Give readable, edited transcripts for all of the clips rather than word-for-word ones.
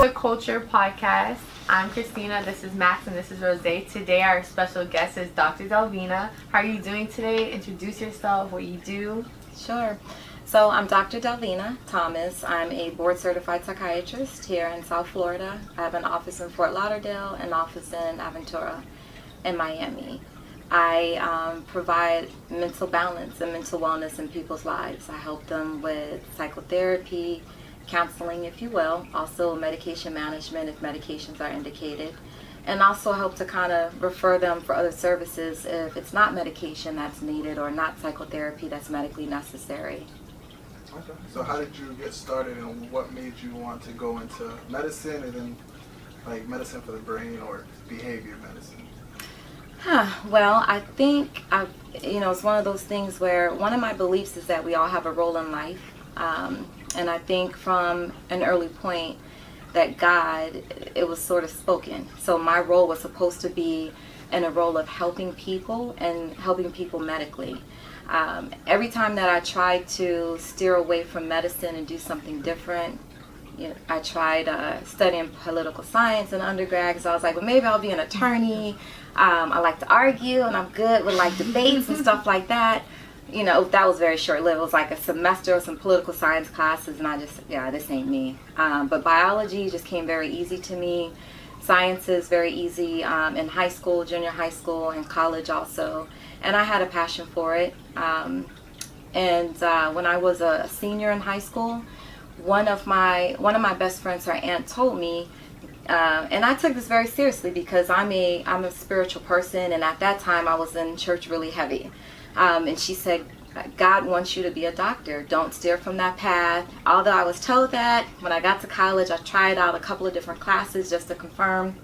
the Culture Podcast. I'm Christina, this is Max, and this is Rose. Today our special guest is Dr. Delvena. How are you doing today? Introduce yourself, what you do. Sure. So I'm Dr. Delvena Thomas. I'm a board certified psychiatrist here in South Florida. I have an office in Fort Lauderdale, an office in Aventura and Miami. I provide mental balance and mental wellness in people's lives. I help them with psychotherapy, counseling, if you will, also medication management if medications are indicated, and also help to kind of refer them for other services if it's not medication that's needed or not psychotherapy that's medically necessary. Okay. So how did you get started, and what made you want to go into medicine, and then like medicine for the brain or behavior medicine? Well, I think it's one of those things where one of my beliefs is that we all have a role in life. And I think from an early point that God, it was sort of spoken. So my role was supposed to be in a role of helping people and helping people medically. Every time that I tried to steer away from medicine and do something different, I tried studying political science in undergrad, because I was like, well, maybe I'll be an attorney. I like to argue, and I'm good with like debates and stuff like that. That was very short-lived. It was like a semester of some political science classes, and I just, this ain't me. But biology just came very easy to me. Science is very easy in high school, junior high school, and college also. And I had a passion for it. And when I was a senior in high school, one of my best friends, her aunt, told me, and I took this very seriously because I'm a spiritual person, and at that time I was in church really heavy. And she said, God wants you to be a doctor. Don't steer from that path. Although I was told that, when I got to college, I tried out a couple of different classes just to confirm.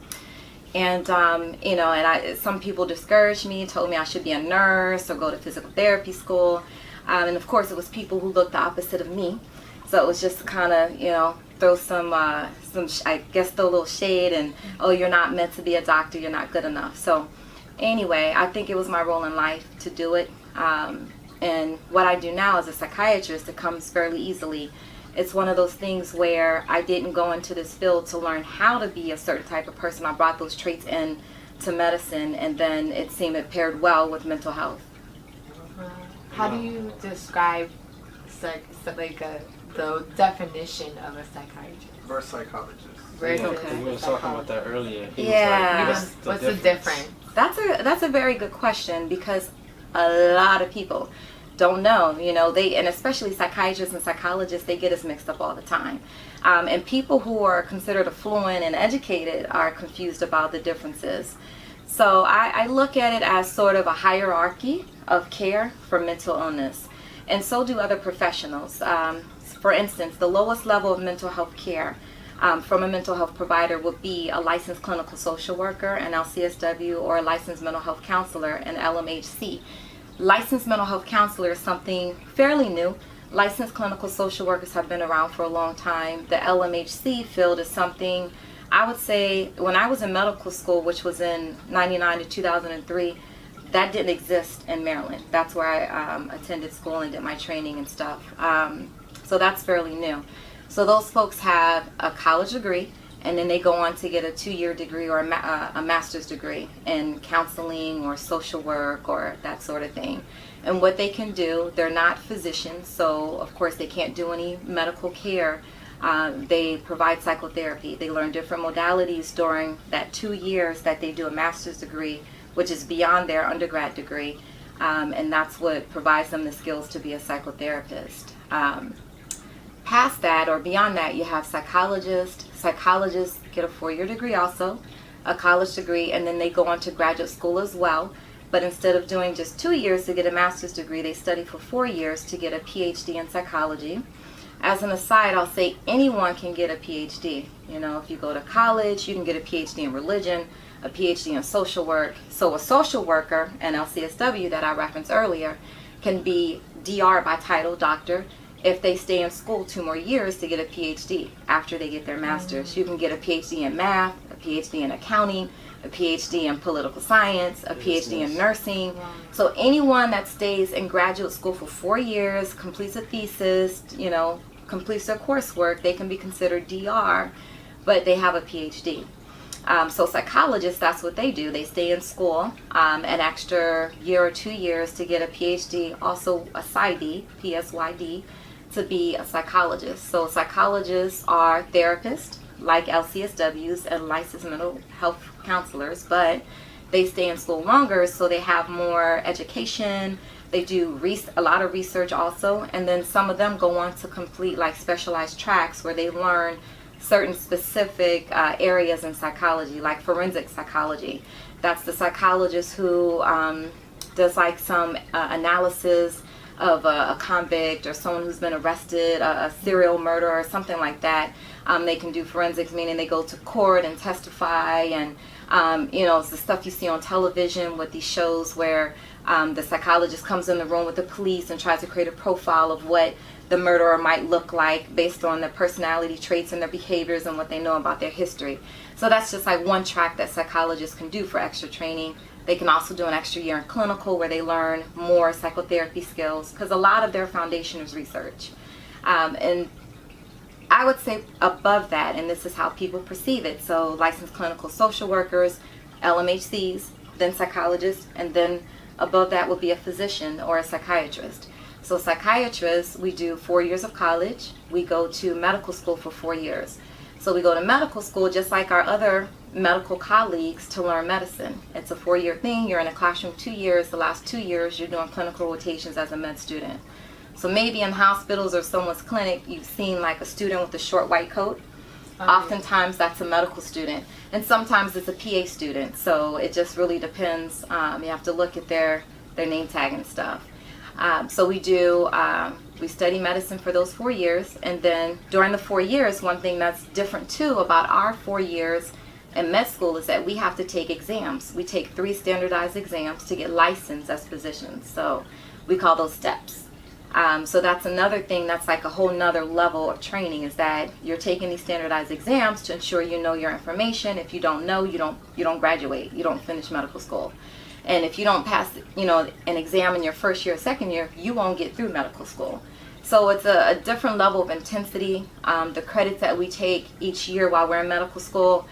And, some people discouraged me, told me I should be a nurse or go to physical therapy school. And of course, it was people who looked the opposite of me. So it was just kind of, throw throw a little shade and, oh, you're not meant to be a doctor, you're not good enough. So anyway, I think it was my role in life to do it. And what I do now as a psychiatrist, it comes fairly easily. It's one of those things where I didn't go into this field to learn how to be a certain type of person. I brought those traits in to medicine, and then it seemed it paired well with mental health. How do you describe the definition of a psychiatrist? Versus psychologist. Okay. We were talking about that earlier. What's the difference? That's a very good question, because a lot of people don't know, and especially psychiatrists and psychologists, they get us mixed up all the time. And people who are considered affluent and educated are confused about the differences. So I look at it as sort of a hierarchy of care for mental illness, and so do other professionals. For instance, the lowest level of mental health care from a mental health provider would be a licensed clinical social worker, an LCSW, or a licensed mental health counselor, an LMHC. Licensed mental health counselor is something fairly new. Licensed clinical social workers have been around for a long time. The LMHC field is something, I would say, when I was in medical school, which was in 99 to 2003, that didn't exist in Maryland. That's where I attended school and did my training and stuff. So that's fairly new. So those folks have a college degree, and then they go on to get a 2-year degree or a master's degree in counseling or social work or that sort of thing. And what they can do, they're not physicians, so of course they can't do any medical care. They provide psychotherapy. They learn different modalities during that 2 years that they do a master's degree, which is beyond their undergrad degree. And that's what provides them the skills to be a psychotherapist. Past that or beyond that, you have psychologists. Psychologists get a 4-year degree also, a college degree, and then they go on to graduate school as well. But instead of doing just 2 years to get a master's degree, they study for 4 years to get a PhD in psychology. As an aside, I'll say anyone can get a PhD. If you go to college, you can get a PhD in religion, a PhD in social work. So a social worker, an LCSW that I referenced earlier, can be DR by title, doctor, if they stay in school 2 more years to get a PhD after they get their master's. You can get a PhD in math, a PhD in accounting, a PhD in political science, a PhD in nursing. So anyone that stays in graduate school for 4 years, completes a thesis, completes their coursework, they can be considered DR. but they have a PhD. So psychologists, that's what they do. They stay in school an extra year or 2 years to get a PhD, also a PsyD, PSYD, to be a psychologist. So psychologists are therapists, like LCSWs and licensed mental health counselors, but they stay in school longer, so they have more education. They do a lot of research also, and then some of them go on to complete like specialized tracks where they learn certain specific areas in psychology, like forensic psychology. That's the psychologist who does like some analysis of a convict or someone who's been arrested, a serial murderer or something like that. They can do forensics, meaning they go to court and testify, and it's the stuff you see on television with these shows where the psychologist comes in the room with the police and tries to create a profile of what the murderer might look like based on their personality traits and their behaviors and what they know about their history. So that's just like one track that psychologists can do for extra training. They can also do an extra year in clinical where they learn more psychotherapy skills, because a lot of their foundation is research. And I would say above that, and this is how people perceive it, so licensed clinical social workers, LMHCs, then psychologists, and then above that would be a physician or a psychiatrist. So psychiatrists, we do 4 years of college. We go to medical school for 4 years. So we go to medical school just like our other medical colleagues to learn medicine. It's a 4-year thing. You're in a classroom 2 years. The last 2 years, you're doing clinical rotations as a med student. So maybe in hospitals or someone's clinic, you've seen like a student with a short white coat. Oftentimes that's a medical student, and sometimes it's a PA student. So it just really depends. You have to look at their name tag and stuff. So we study medicine for those 4 years, and then during the 4 years, one thing that's different too about our 4 years in med school is that we have to take exams. We take 3 standardized exams to get licensed as physicians. So we call those steps. So that's another thing that's like a whole nother level of training, is that you're taking these standardized exams to ensure you know your information. If you don't know, you don't graduate, you don't finish medical school. And if you don't pass, an exam in your first year or second year, you won't get through medical school. So it's a different level of intensity. The credits that we take each year while we're in medical school,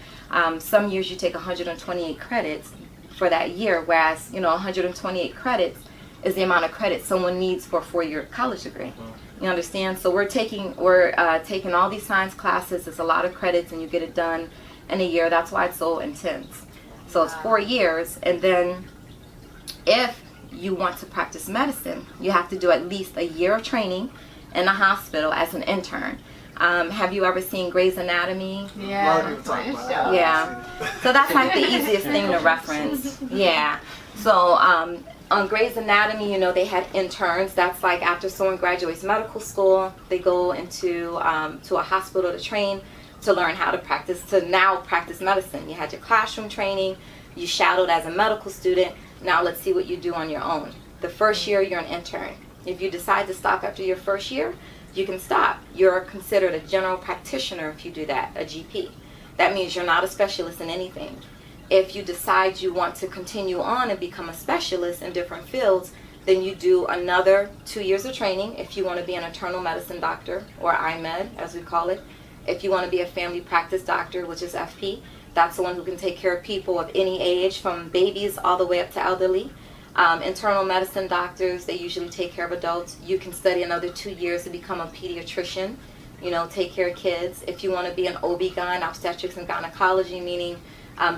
some years you take 128 credits for that year, whereas 128 credits is the amount of credits someone needs for a 4-year college degree. You understand? So we're taking all these science classes. It's a lot of credits, and you get it done in a year. That's why it's so intense. So it's 4 years, and then if you want to practice medicine, you have to do at least a year of training in a hospital as an intern. Have you ever seen Grey's Anatomy? Yeah. Yeah. So that's like the easiest thing to reference. Yeah. So on Grey's Anatomy, they had interns. That's like after someone graduates medical school, they go into to a hospital to train, to learn how to practice medicine. You had your classroom training, you shadowed as a medical student. Now let's see what you do on your own. The first year, you're an intern. If you decide to stop after your first year, you can stop. You're considered a general practitioner if you do that, a GP. That means you're not a specialist in anything. If you decide you want to continue on and become a specialist in different fields, then you do another 2 years of training if you want to be an internal medicine doctor, or IMED as we call it. If you want to be a family practice doctor, which is FP, that's the one who can take care of people of any age, from babies all the way up to elderly. Internal medicine doctors, they usually take care of adults. You can study another 2 years to become a pediatrician, take care of kids. If you want to be an OB-GYN, obstetrics and gynecology, meaning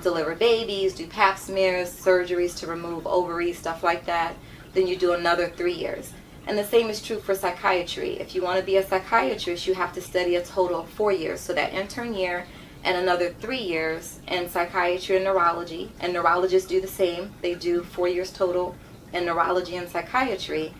deliver babies, do pap smears, surgeries to remove ovaries, stuff like that, then you do another 3 years. And the same is true for psychiatry. If you want to be a psychiatrist, you have to study a total of 4 years. So that intern year and another 3 years in psychiatry and neurology. And neurologists do the same. They do 4 years total in neurology and psychiatry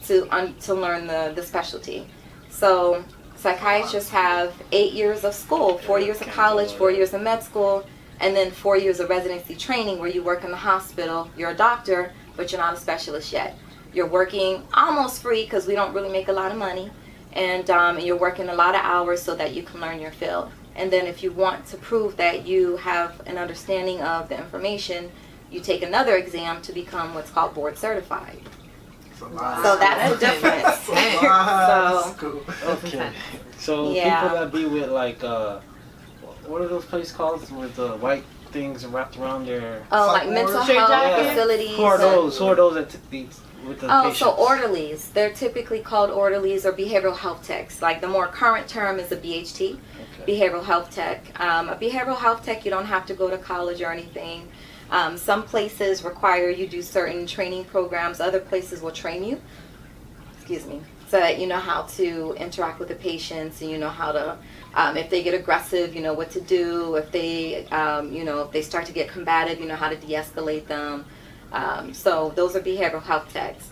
to learn the specialty. So psychiatrists have 8 years of school, 4 years of college, 4 years of med school, and then 4 years of residency training where you work in the hospital. You're a doctor, but you're not a specialist yet. You're working almost free because we don't really make a lot of money, and you're working a lot of hours so that you can learn your field. And then if you want to prove that you have an understanding of the information, you take another exam to become what's called board certified. So that's the difference. So Okay. So Yeah. people that be with like what are those places called with the white things wrapped around their? Oh, Psych like mental ward? Straight health jacket? facilities. Who are those? Who are those that with the Oh, patients? so orderlies. They're typically called orderlies or behavioral health techs. Like the more current term is a BHT, behavioral health tech. A behavioral health tech, you don't have to go to college or anything. Some places require you do certain training programs. Other places will train you, so that you know how to interact with the patients and you know how to, if they get aggressive, you know what to do. If they, if they start to get combative, you know how to de-escalate them. So those are behavioral health techs.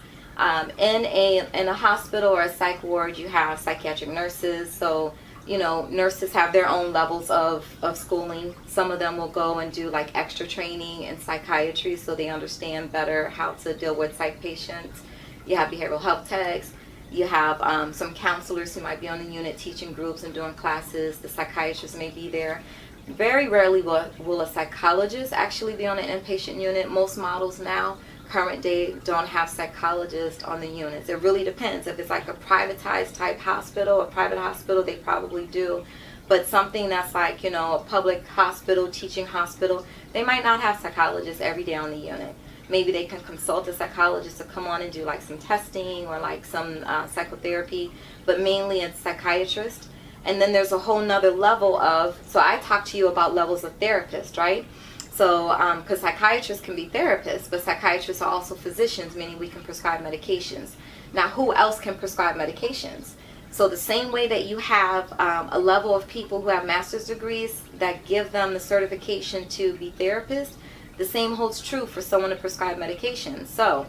In a hospital or a psych ward, you have psychiatric nurses. So nurses have their own levels of schooling. Some of them will go and do like extra training in psychiatry so they understand better how to deal with psych patients. You have behavioral health techs. You have some counselors who might be on the unit teaching groups and doing classes. The psychiatrist may be there. Very rarely will a psychologist actually be on an inpatient unit. Most models now, current day, don't have psychologists on the units. It really depends. If it's like a privatized type hospital, a private hospital, they probably do. But something that's like, a public hospital, teaching hospital, they might not have psychologists every day on the unit. Maybe they can consult a psychologist to come on and do like some testing or like some psychotherapy, but mainly it's psychiatrist. And then there's a whole nother level of, so I talked to you about levels of therapists, right? So, because psychiatrists can be therapists, but psychiatrists are also physicians, meaning we can prescribe medications. Now, who else can prescribe medications? So the same way that you have a level of people who have master's degrees that give them the certification to be therapists, the same holds true for someone to prescribe medications. So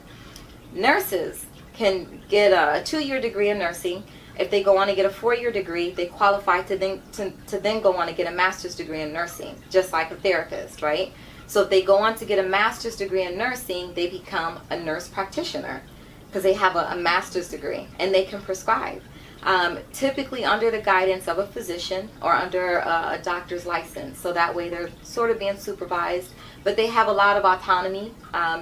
nurses can get a 2-year degree in nursing. If they go on to get a 4-year degree, they qualify to then go on to get a master's degree in nursing, just like a therapist, right? So if they go on to get a master's degree in nursing, they become a nurse practitioner because they have a master's degree and they can prescribe. Typically under the guidance of a physician or under a doctor's license. So that way they're sort of being supervised, but they have a lot of autonomy.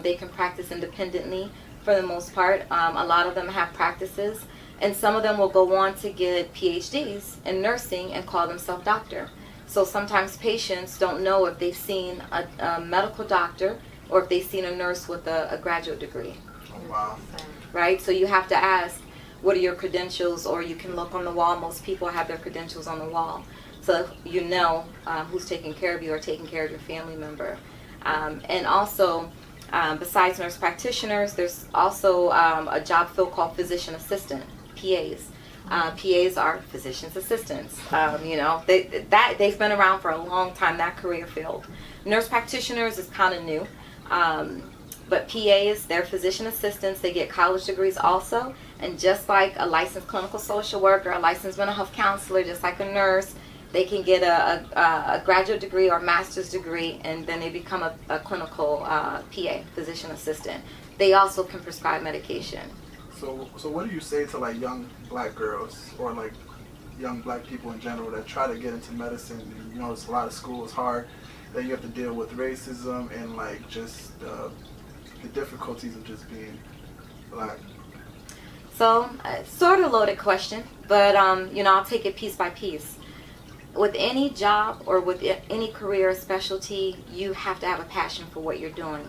They can practice independently for the most part. A lot of them have practices. And some of them will go on to get PhDs in nursing and call themselves doctor. So sometimes patients don't know if they've seen a medical doctor or if they've seen a nurse with a graduate degree. Oh, wow. Right? So you have to ask, what are your credentials? Or you can look on the wall. Most people have their credentials on the wall. So you know who's taking care of you or taking care of your family member. And also, besides nurse practitioners, there's also a job field called physician assistant. PAs. PAs are physician's assistants. They've been around for a long time, that career field. Nurse practitioners is kind of new. But PAs, they're physician assistants. They get college degrees also. And just like a licensed clinical social worker, a licensed mental health counselor, just like a nurse, they can get a graduate degree or master's degree, and then they become a clinical PA, physician assistant. They also can prescribe medication. So what do you say to like young black girls or like young black people in general that try to get into medicine? It's a lot of school, it's hard. Then you have to deal with racism and like just the difficulties of just being black. So, sort of loaded question, but I'll take it piece by piece. With any job or with any career or specialty, you have to have a passion for what you're doing.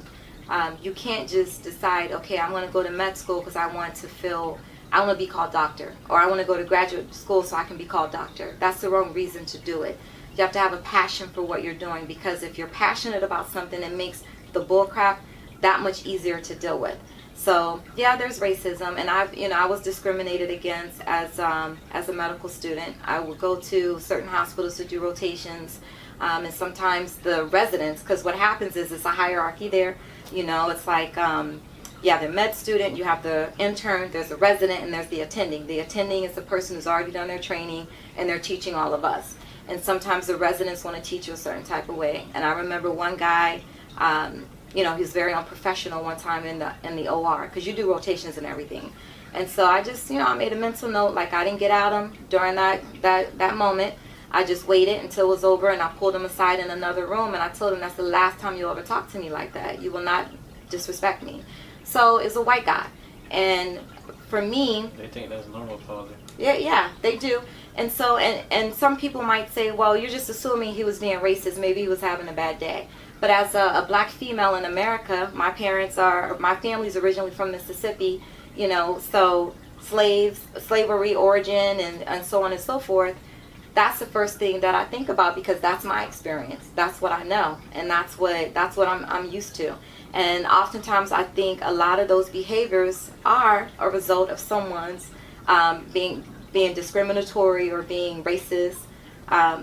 You can't just decide, okay, I'm going to go to med school because I want to be called doctor, or I want to go to graduate school so I can be called doctor. That's the wrong reason to do it. You have to have a passion for what you're doing, because if you're passionate about something, it makes the bullcrap that much easier to deal with. So yeah, there's racism, and I was discriminated against as a medical student. I would go to certain hospitals to do rotations, and sometimes the residents, because what happens is it's a hierarchy there. It's like the med student, you have the intern, there's a resident, and there's the attending. The attending is the person who's already done their training, and they're teaching all of us. And sometimes the residents want to teach you a certain type of way. And I remember one guy, he was very unprofessional one time in the OR, because you do rotations and everything. And so I just, I made a mental note, like I didn't get at him during that moment. I just waited until it was over, and I pulled him aside in another room, and I told him, that's the last time you'll ever talk to me like that. You will not disrespect me. So it's a white guy. And for me, They think that's normal, probably. yeah, they do. And so, and some people might say, well, you're just assuming he was being racist. Maybe he was having a bad day. But as a black female in America, my family's originally from Mississippi, you know, so slavery origin and so on and so forth. That's the first thing that I think about, because that's my experience. That's what I know, and that's what I'm used to. And oftentimes I think a lot of those behaviors are a result of someone's being discriminatory or being racist.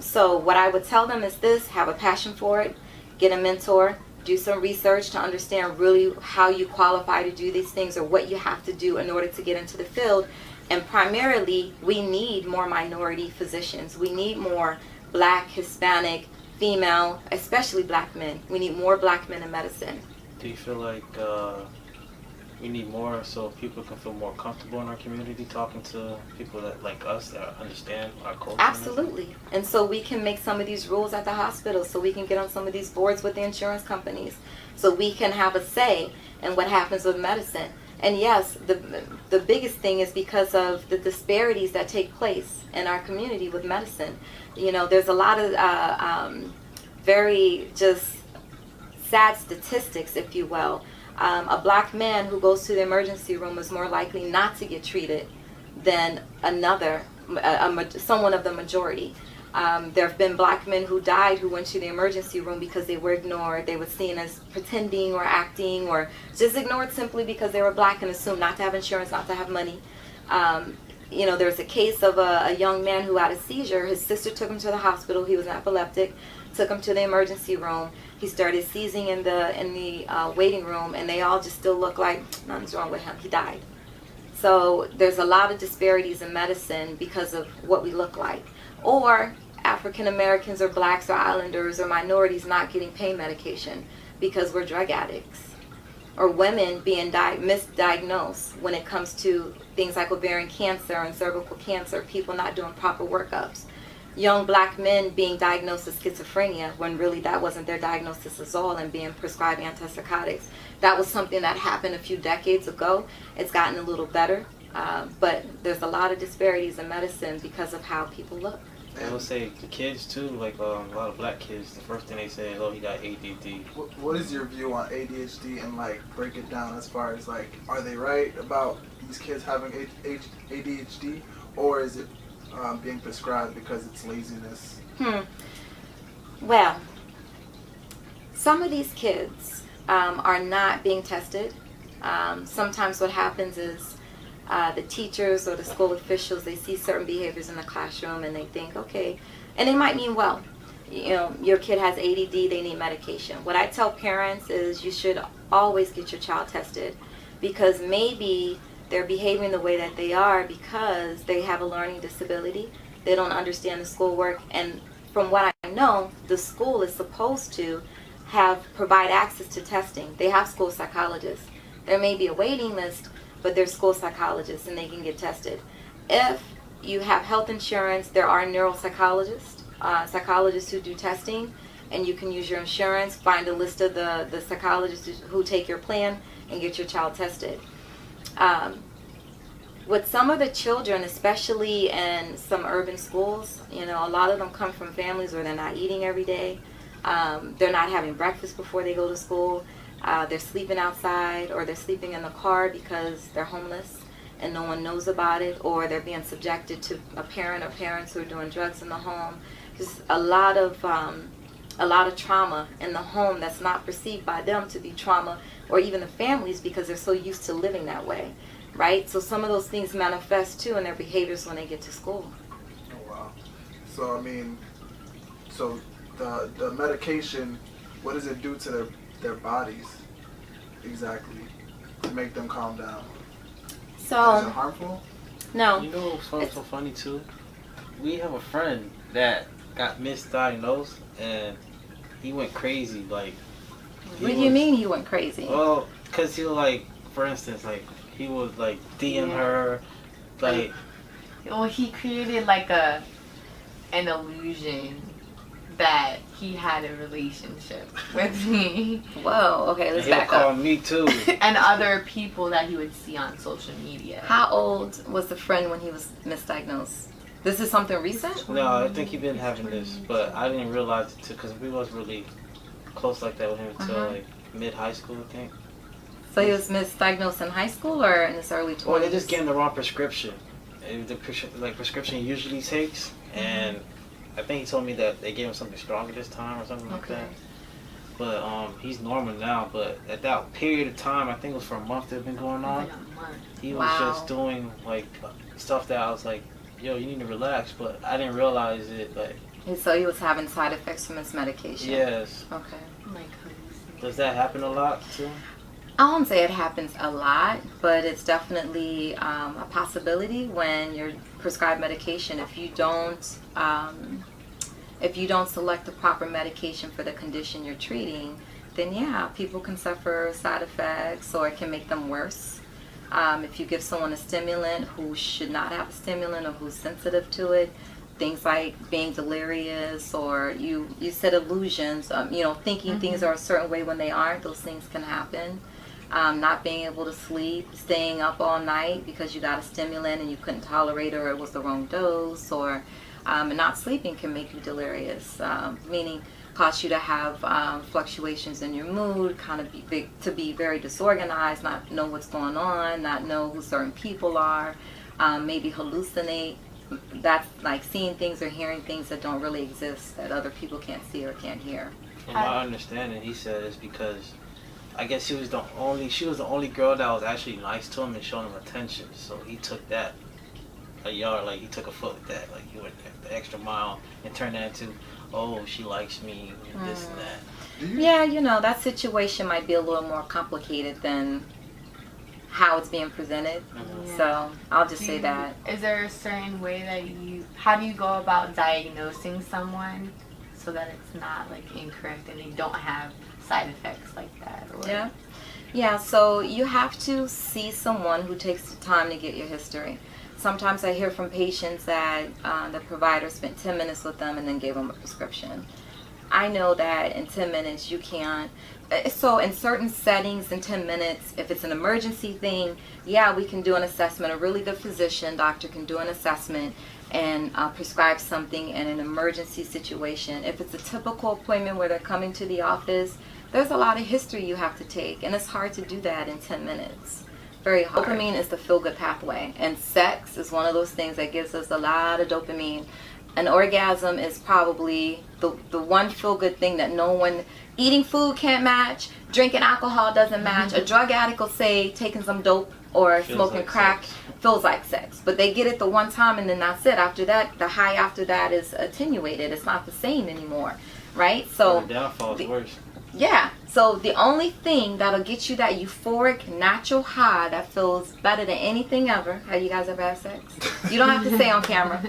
So what I would tell them is this: have a passion for it, get a mentor, do some research to understand really how you qualify to do these things, or what you have to do in order to get into the field. And primarily, we need more minority physicians. We need more black, Hispanic, female, especially black men. We need more black men in medicine. Do you feel like we need more so people can feel more comfortable in our community talking to people that like us that understand our culture? Absolutely. And so we can make some of these rules at the hospital, so we can get on some of these boards with the insurance companies, so we can have a say in what happens with medicine. And yes, the biggest thing is because of the disparities that take place in our community with medicine. You know, there's a lot of very just sad statistics, if you will. A black man who goes to the emergency room is more likely not to get treated than someone of the majority. There have been black men who died who went to the emergency room because they were ignored. They were seen as pretending or acting, or just ignored simply because they were black and assumed not to have insurance, not to have money. You know, there's a case of a young man who had a seizure. His sister took him to the hospital. He was epileptic. Took him to the emergency room. He started seizing in the waiting room, and they all just still look like nothing's wrong with him. He died. So there's a lot of disparities in medicine because of what we look like. Or African Americans or blacks or islanders or minorities not getting pain medication because we're drug addicts. Or women being misdiagnosed when it comes to things like ovarian cancer and cervical cancer, people not doing proper workups. Young black men being diagnosed with schizophrenia when really that wasn't their diagnosis at all, and being prescribed antipsychotics. That was something that happened a few decades ago. It's gotten a little better, but there's a lot of disparities in medicine because of how people look. I would say the kids too, like a lot of black kids, the first thing they say is, oh, he got ADD. What is your view on ADHD, and like break it down as far as like, are they right about these kids having ADHD, or is it being prescribed because it's laziness? Well, some of these kids are not being tested. Sometimes what happens is the teachers or the school officials, they see certain behaviors in the classroom and they think, okay, and they might mean well. You know, your kid has ADD, they need medication. What I tell parents is you should always get your child tested, because maybe they're behaving the way that they are because they have a learning disability. They don't understand the schoolwork, and from what I know, the school is supposed to provide access to testing. They have school psychologists. There may be a waiting list, but they're school psychologists and they can get tested. If you have health insurance, there are neuropsychologists, psychologists who do testing, and you can use your insurance, find a list of the psychologists who take your plan, and get your child tested. With some of the children, especially in some urban schools, you know, a lot of them come from families where they're not eating every day. They're not having breakfast before they go to school. They're sleeping outside, or they're sleeping in the car because they're homeless and no one knows about it, or they're being subjected to a parent or parents who are doing drugs in the home. Just a lot of trauma in the home that's not perceived by them to be trauma, or even the families, because they're so used to living that way, right? So some of those things manifest too in their behaviors when they get to school. Oh wow. So I mean, so the medication, what does it do to their bodies exactly to make them calm down? So is it harmful? No. You know what's so funny too? We have a friend that got misdiagnosed and he went crazy. Like, What do you mean he went crazy? Well, because he was like, for instance, like he would like DM her, like. Well, he created like an illusion that he had a relationship with me Whoa, okay, let's He'll back call up. me too. and other people that he would see on social media. How old was the friend when he was misdiagnosed? This is something recent? No, I think he been having this, but I didn't realize it too because we wasn't really close like that with him until like mid high school, I think. So he was misdiagnosed in high school or in his early 20s? Well, they just gave him the wrong prescription. The prescription he usually takes, and I think he told me that they gave him something stronger this time or something like that. But he's normal now. But at that period of time, I think it was for a month that had been going on. Like a month. He was just doing like stuff that I was like, yo, you need to relax. But I didn't realize it. Like, So he was having side effects from his medication? yes. Okay. Like hallucinating. Does that happen a lot too? I won't say it happens a lot, but it's definitely a possibility when you're prescribed medication. If you don't select the proper medication for the condition you're treating, then yeah, people can suffer side effects or it can make them worse. If you give someone a stimulant who should not have a stimulant or who's sensitive to it, things like being delirious or you said illusions, thinking things are a certain way when they aren't, those things can happen. Not being able to sleep, staying up all night because you got a stimulant and you couldn't tolerate it or it was the wrong dose, or not sleeping can make you delirious, meaning cause you to have fluctuations in your mood, kind of to be very disorganized, not know what's going on, not know who certain people are, maybe hallucinate. That's like seeing things or hearing things that don't really exist that other people can't see or can't hear. From my understanding, he said it's because I guess she was the only girl that was actually nice to him and showing him attention. So he took that he took a foot with that. Like he went the extra mile and turned that into, oh, she likes me and this and that. Yeah, that situation might be a little more complicated than how it's being presented. Yeah. So I'll just say that. Is there a certain way that how do you go about diagnosing someone so that it's not like incorrect and they don't have side effects like that? Or... Yeah, so you have to see someone who takes the time to get your history. Sometimes I hear from patients that the provider spent 10 minutes with them and then gave them a prescription. I know that in 10 minutes you can't. So in certain settings in 10 minutes, if it's an emergency thing, yeah, we can do an assessment. A really good physician, doctor can do an assessment and prescribe something in an emergency situation. If it's a typical appointment where they're coming to the office, there's a lot of history you have to take, and it's hard to do that in 10 minutes. Very hard. Dopamine is the feel-good pathway, and sex is one of those things that gives us a lot of dopamine. An orgasm is probably the one feel-good thing that no one, eating food can't match, drinking alcohol doesn't match. A drug addict will say taking some dope or smoking like crack sex. Feels like sex, but they get it the one time and then that's it. After that, the high after that is attenuated. It's not the same anymore, right? So the downfall is worse. yeah, so the only thing that'll get you that euphoric natural high that feels better than anything ever. Have you guys ever had sex? You don't have to say on camera.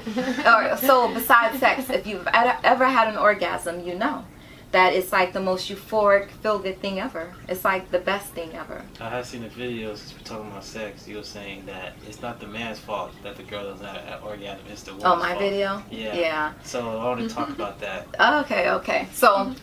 Or so besides sex, if you've ever had an orgasm, you know that it's like the most euphoric, feel-good thing ever. It's like the best thing ever. I have seen the videos talking about sex. You were saying that it's not the man's fault that the girl doesn't have an orgasm. It's the woman's fault. Oh, my video? Yeah. So I want to talk about that. Okay. So,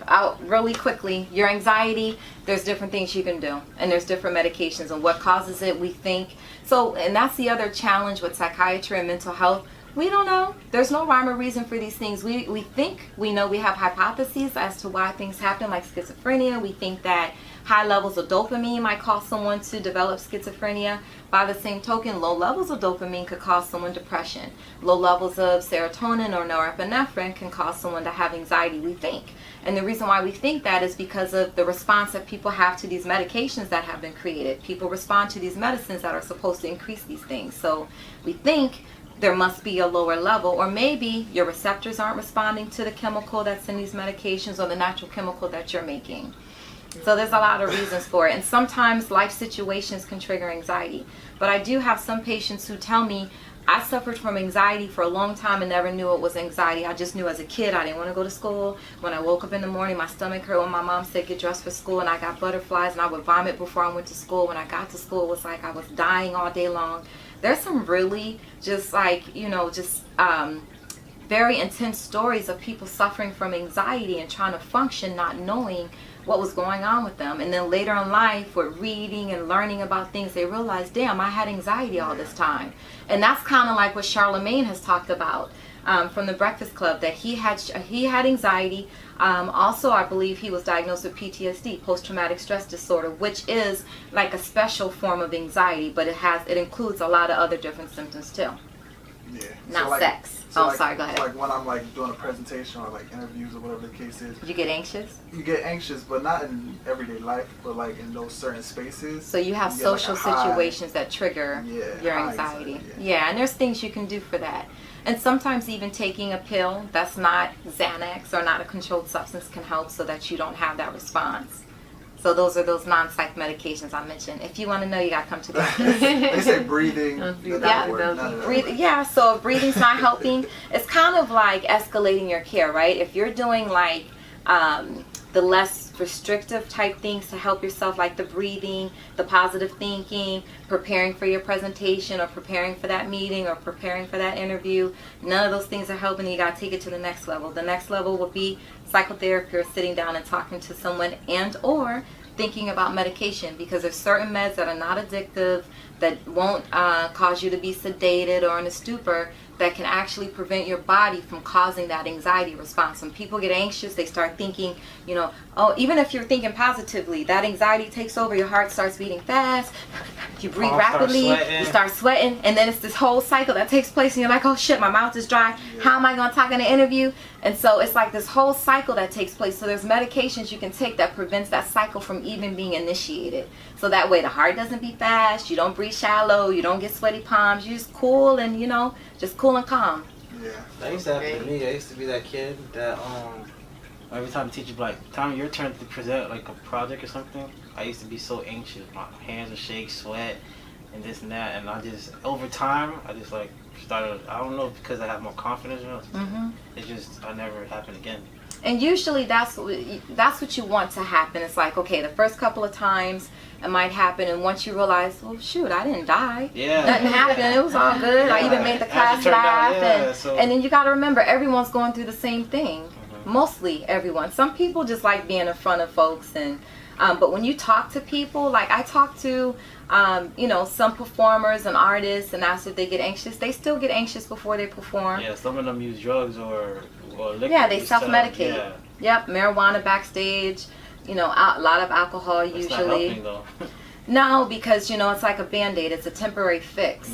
really quickly, your anxiety, there's different things you can do. And there's different medications. And what causes it, we think. So, and that's the other challenge with psychiatry and mental health. We don't know. There's no rhyme or reason for these things. We think we know. We have hypotheses as to why things happen, like schizophrenia. We think that high levels of dopamine might cause someone to develop schizophrenia. By the same token, low levels of dopamine could cause someone depression. Low levels of serotonin or norepinephrine can cause someone to have anxiety, we think. And the reason why we think that is because of the response that people have to these medications that have been created. People respond to these medicines that are supposed to increase these things. So we think there must be a lower level, or maybe your receptors aren't responding to the chemical that's in these medications or the natural chemical that you're making. So there's a lot of reasons for it, and sometimes life situations can trigger anxiety. But I do have some patients who tell me, I suffered from anxiety for a long time and never knew it was anxiety. I just knew as a kid I didn't want to go to school. When I woke up in the morning, my stomach hurt. When my mom said get dressed for school, and I got butterflies, and I would vomit before I went to school. When I got to school, it was like I was dying all day long. There's some really just like, very intense stories of people suffering from anxiety and trying to function, not knowing what was going on with them. And then later in life, with reading and learning about things, they realized, damn, I had anxiety all this time. And that's kind of like what Charlemagne has talked about from the Breakfast Club, that he had anxiety. Also, I believe he was diagnosed with PTSD, post-traumatic stress disorder, which is like a special form of anxiety, but it includes a lot of other different symptoms too. Yeah. Not like, sex. Sorry, go ahead. Like when I'm like doing a presentation or like interviews or whatever the case is. You get anxious? You get anxious, but not in everyday life, but like in those certain spaces. So you have social situations that trigger your anxiety. Yeah, and there's things you can do for that. And sometimes even taking a pill that's not Xanax or not a controlled substance can help so that you don't have that response. So those are those non-psych medications I mentioned. If you want to know, you got to come to the They say breathing. So if breathing's not helping, it's kind of like escalating your care, right? If you're doing like the less restrictive type things to help yourself, like the breathing, the positive thinking, preparing for your presentation or preparing for that meeting or preparing for that interview, none of those things are helping. You got to take it to the next level. The next level would be psychotherapy or sitting down and talking to someone, and or thinking about medication, because there's certain meds that are not addictive, that won't cause you to be sedated or in a stupor, that can actually prevent your body from causing that anxiety response. When people get anxious, they start thinking, even if you're thinking positively, that anxiety takes over, your heart starts beating fast, you breathe rapidly, you start sweating, and then it's this whole cycle that takes place, and you're like, oh shit, my mouth is dry, how am I going to talk in an interview? And so it's like this whole cycle that takes place. So there's medications you can take that prevents that cycle from even being initiated. So that way the heart doesn't beat fast, you don't breathe shallow, you don't get sweaty palms, you just cool and, just cool and calm. Yeah. That used to happen to me. I used to be that kid that every time the teacher be like, Tommy, your turn to present like a project or something, I used to be so anxious. My hands would shake, sweat, and this and that. And I just, over time, I just like started, I don't know, because I have more confidence in it. It just, I never happened again. And usually that's what you want to happen. It's like, okay, the first couple of times it might happen, and once you realize, well, shoot, I didn't die. Nothing happened. It was all good. I even made the class laugh. And then you got to remember, everyone's going through the same thing. Mostly everyone. Some people just like being in front of folks, and but when you talk to people, like I talk to some performers and artists, and after they get anxious, they still get anxious before they perform. Yeah, some of them use drugs or liquor. Yeah, they self-medicate. Yep, marijuana backstage, a lot of alcohol usually. It's not helping, though. No, because it's like a band-aid. It's a temporary fix.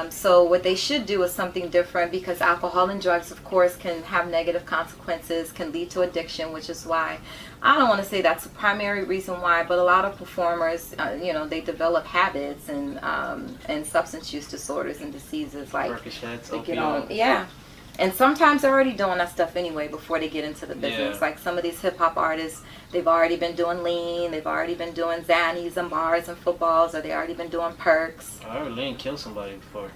So what they should do is something different, because alcohol and drugs, of course, can have negative consequences, can lead to addiction, which is why I don't want to say that's the primary reason why, but a lot of performers, they develop habits and substance use disorders and diseases like and sometimes they're already doing that stuff anyway before they get into the business. Like some of these hip hop artists, they've already been doing lean, they've already been doing Xannies and bars and footballs, or they already been doing perks. I heard lean killed somebody before.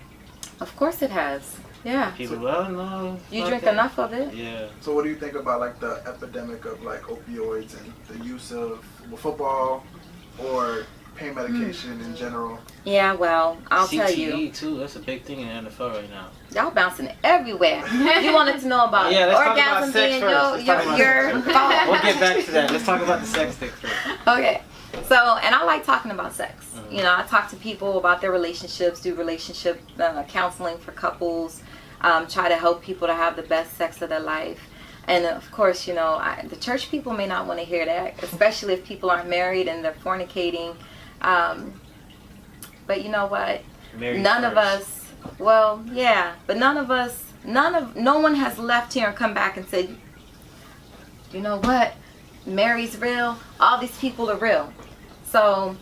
Of course it has. Yeah. People, no. You drink enough of it. Yeah. So what do you think about like the epidemic of like opioids and the use of football or pain medication in general? Yeah, well, I'll tell you. CTE too, that's a big thing in the NFL right now. Y'all bouncing everywhere. You wanted to know about orgasm being your fault. We'll get back to that. Let's talk about the sex thing first. Okay. So, and I like talking about sex. I talk to people about their relationships, do relationship counseling for couples, try to help people to have the best sex of their life. And of course, the church people may not want to hear that, especially if people aren't married and they're fornicating. But you know what? None of us, but no one has left here and come back and said, you know what? Mary's real. All these people are real. So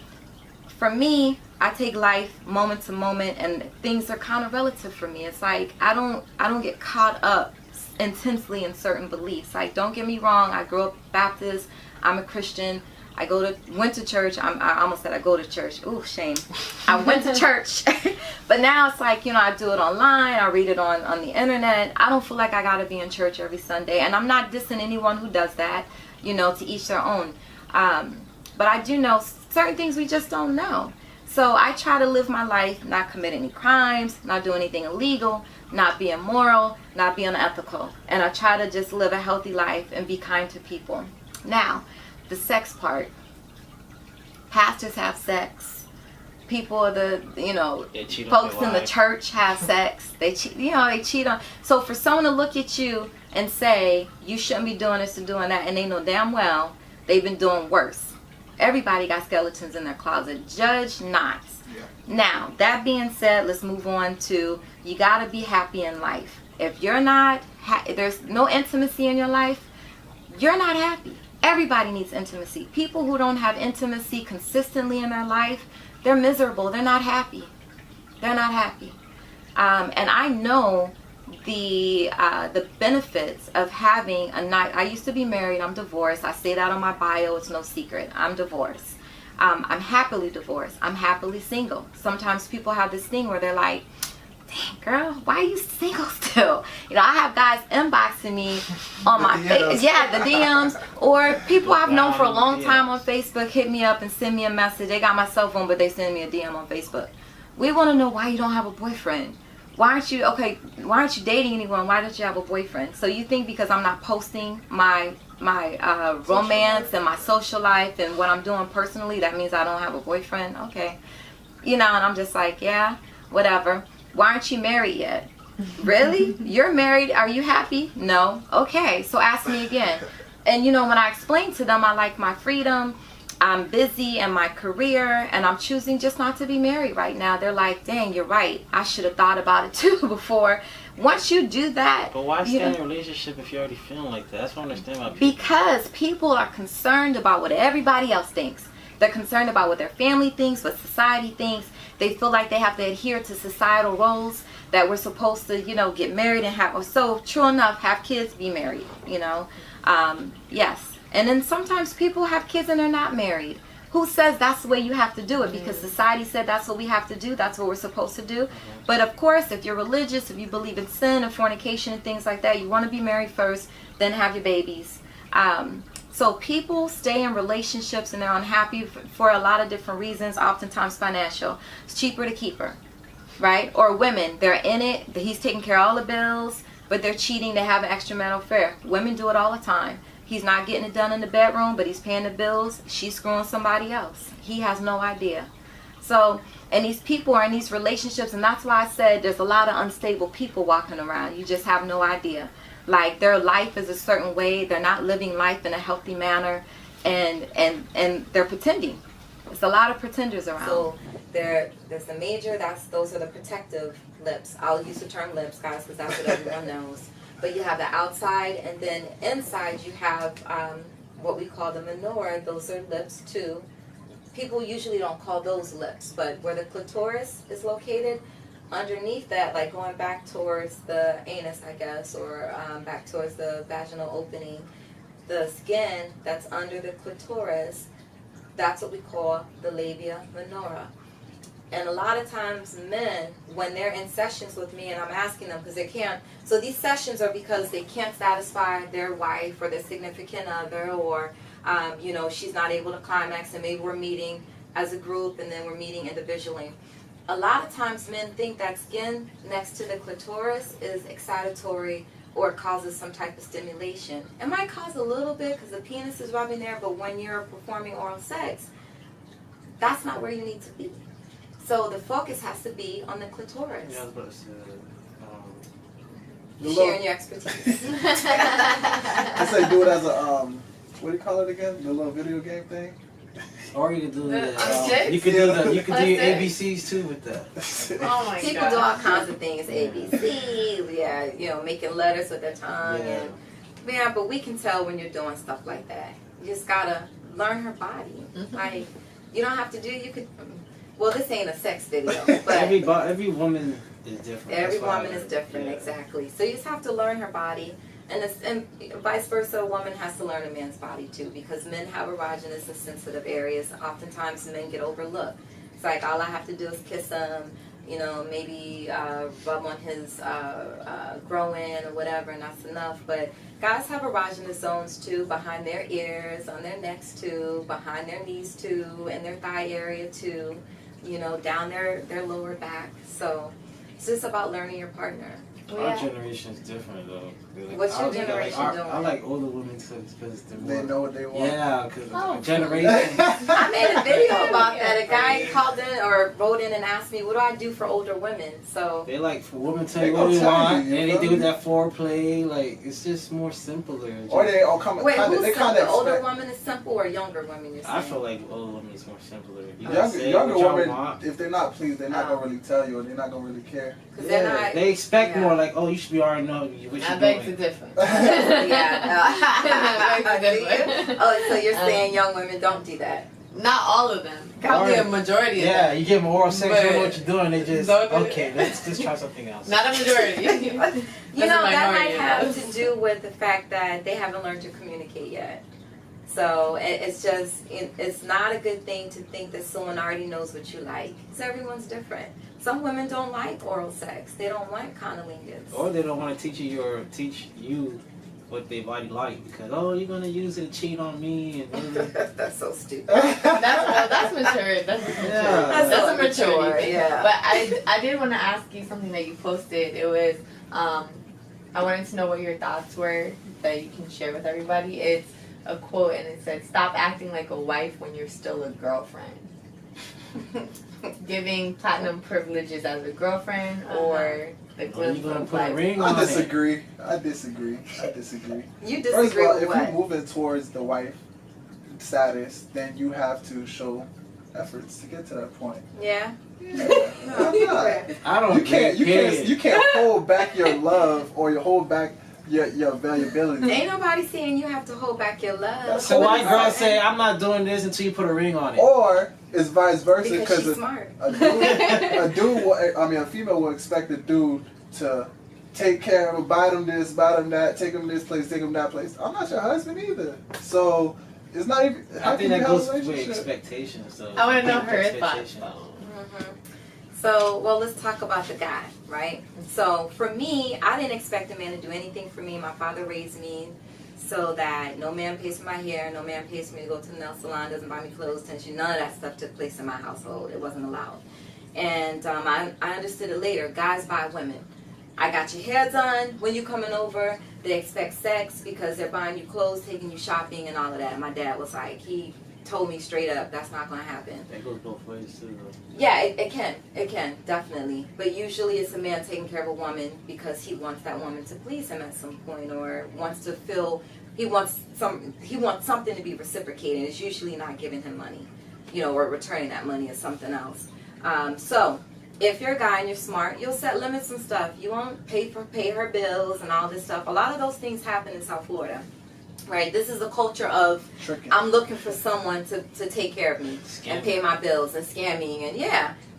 for me, I take life moment to moment, and things are kind of relative for me. It's like I don't get caught up intensely in certain beliefs. Like, don't get me wrong, I grew up Baptist, I'm a Christian, went to church. I almost said I go to church. Ooh, shame. I went to church. But now it's like, I do it online. I read it on the internet. I don't feel like I got to be in church every Sunday. And I'm not dissing anyone who does that, to each their own. But I do know certain things we just don't know. So I try to live my life, not commit any crimes, not do anything illegal, not be immoral, not be unethical. And I try to just live a healthy life and be kind to people. Now, the sex part. Pastors have sex. People, folks in the church have sex. They cheat, they cheat on. So for someone to look at you and say, you shouldn't be doing this and doing that, and they know damn well they've been doing worse. Everybody got skeletons in their closet. Judge not. Yeah. Now, that being said, let's move on to, you got to be happy in life. If you're not, there's no intimacy in your life, you're not happy. Everybody needs intimacy. People who don't have intimacy consistently in their life, they're miserable. They're not happy. They're not happy. And I know the benefits of having a night. I used to be married. I'm divorced. I say that on my bio. It's no secret. I'm divorced. I'm happily divorced. I'm happily single. Sometimes people have this thing where they're like, dang, girl, why are you single still? I have guys inboxing me on my face. Yeah, the DMs. Or people I've known for a long time on Facebook hit me up and send me a message. They got my cell phone, but they send me a DM on Facebook. We want to know why you don't have a boyfriend. Why aren't you dating anyone? Why don't you have a boyfriend? So you think because I'm not posting my romance and my social life and what I'm doing personally, that means I don't have a boyfriend? Okay. And I'm just like, yeah, whatever. Why aren't you married yet? Really? You're married. Are you happy? No. Okay. So ask me again. And when I explain to them I like my freedom, I'm busy in my career, and I'm choosing just not to be married right now, they're like, dang, you're right. I should have thought about it too before. Once you do that. But why stay in a relationship if you're already feeling like that? That's what I understand about people. Because people are concerned about what everybody else thinks. They're concerned about what their family thinks, what society thinks. They feel like they have to adhere to societal roles that we're supposed to, get married and have. So true enough, have kids, be married, yes. And then sometimes people have kids and they're not married. Who says that's the way you have to do it? Because society said that's what we have to do. That's what we're supposed to do. But of course, if you're religious, if you believe in sin and fornication and things like that, you want to be married first, then have your babies. So people stay in relationships and they're unhappy for a lot of different reasons, oftentimes financial. It's cheaper to keep her, right? Or women, they're in it, he's taking care of all the bills, but they're cheating, they have an extramarital affair. Women do it all the time. He's not getting it done in the bedroom, but he's paying the bills. She's screwing somebody else. He has no idea. So, and these people are in these relationships, and that's why I said there's a lot of unstable people walking around. You just have no idea. Like, their life is a certain way. They're not living life in a healthy manner, and they're pretending. There's a lot of pretenders around. So there's the major. Those are the protective lips. I'll use the term lips, guys, because that's what everyone knows. But you have the outside, and then inside you have what we call the menorah. Those are lips too. People usually don't call those lips, but where the clitoris is located, underneath that, like going back towards the anus, I guess, or back towards the vaginal opening, the skin that's under the clitoris, that's what we call the labia minora. And a lot of times men, when they're in sessions with me and I'm asking them, because they can't, so these sessions are because they can't satisfy their wife or their significant other, or she's not able to climax, and maybe we're meeting as a group and then we're meeting individually. A lot of times men think that skin next to the clitoris is excitatory or causes some type of stimulation. It might cause a little bit because the penis is rubbing there, but when you're performing oral sex, that's not where you need to be. So the focus has to be on the clitoris. Yeah, I was about to say, sharing your expertise. I say do it as a what do you call it again? The little video game thing. or you could do you could do your ABCs too with that. Oh my People God. do all kinds of things. ABC, making letters with their tongue, and but we can tell when you're doing stuff like that. You just gotta learn her body. Like, you don't have to do. You could. Well, this ain't a sex video, but every woman is different. Every woman is different, exactly. So you just have to learn her body, and vice versa. A woman has to learn a man's body too, because men have erogenous and sensitive areas. Oftentimes, men get overlooked. It's like all I have to do is kiss him, maybe rub on his groin or whatever, and that's enough. But guys have erogenous zones too, behind their ears, on their necks too, behind their knees too, and their thigh area too. Down their lower back. So it's just about learning your partner. Our generation is different though. Like, What's your generation doing? I like older women because They know what they want. Yeah, because generation. I made a video about that. A guy called in or wrote in and asked me, what do I do for older women? So they like for women tell you what they want, and they do that foreplay. Like it's just more simpler. Or they all come. wait, kinda, who's they simple? kinda Older women is simple or younger women? You're saying? I feel like older women is more simpler. Younger women, if they're not pleased, they're not gonna really tell you, or they're not gonna really care. Yeah, they expect more. Like, oh, you should be already know what you're doing. That makes a difference. That makes a difference. Oh, so you're saying young women don't do that? Not all of them. Probably a majority of them. Yeah, you give them oral sex, you know what you're doing, they just, okay, let's try something else. Not a majority. You know, that might have to do with the fact that they haven't learned to communicate yet. So it's just, it's not a good thing to think that someone already knows what you like. Because everyone's different. Some women don't like oral sex. They don't like cunnilingus. Or they don't want to teach you what they body like because you're gonna use it to cheat on me and that's so stupid. That's mature. That's a mature thing. Yeah. But I did want to ask you something that you posted. It was I wanted to know what your thoughts were that you can share with everybody. It's a quote and it said, "Stop acting like a wife when you're still a girlfriend." Giving platinum privileges as a girlfriend or the glimpse of life. I disagree. You disagree First of all, with what? If you're moving towards the wife status, then you have to show efforts to get to that point. Yeah. I don't. You can't hold back your love or you hold back your availability. Ain't nobody saying you have to hold back your love. So why girls say I'm not doing this until you put a ring on it? Or it's vice versa because she's smart. a female will expect a dude to take care of him, buy them this, buy them that, take them this place, take them that place. I'm not your husband either. So it's not even. I think that goes with expectations. So I want to know her thoughts. So, well, let's talk about the guy, right? So, for me, I didn't expect a man to do anything for me. My father raised me so that no man pays for my hair, no man pays for me to go to the nail salon, doesn't buy me clothes, attention. None of that stuff took place in my household. It wasn't allowed. And I understood it later. Guys buy women. I got your hair done when you coming over. They expect sex because they're buying you clothes, taking you shopping, and all of that. My dad was like, he told me straight up, that's not going to happen. That goes both ways too, though. Yeah, it can, definitely. But usually it's a man taking care of a woman because he wants that woman to please him at some point, or wants to feel he wants something to be reciprocated. It's usually not giving him money, or returning that money is something else. So if you're a guy and you're smart, you'll set limits and stuff. You won't pay her bills and all this stuff. A lot of those things happen in South Florida. Right, this is a culture of I'm looking for someone to take care of me and pay my bills and scamming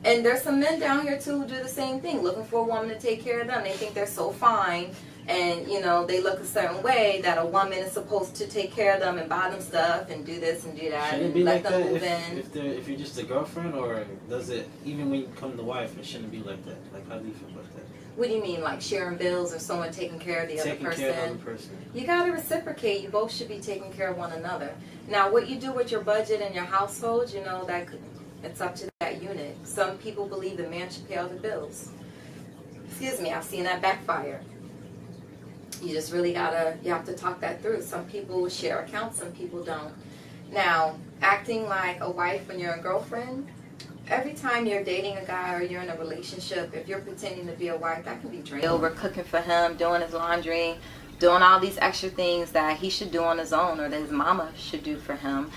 and there's some men down here too who do the same thing, looking for a woman to take care of them. They think they're so fine and they look a certain way that a woman is supposed to take care of them and buy them stuff and do this and do that. Shouldn't it and be let like them that move in. if you're just a girlfriend, or does it even when you become the wife? It shouldn't be like that. Like, how do you feel about that? What do you mean, like sharing bills or someone taking care of the other person? Taking care of the other person. You got to reciprocate. You both should be taking care of one another. Now, what you do with your budget and your household, it's up to that unit. Some people believe the man should pay all the bills. Excuse me, I've seen that backfire. You just really you have to talk that through. Some people share accounts, some people don't. Now, acting like a wife when you're a girlfriend, every time you're dating a guy or you're in a relationship, if you're pretending to be a wife, that can be draining. We're cooking for him, doing his laundry, doing all these extra things that he should do on his own or that his mama should do for him.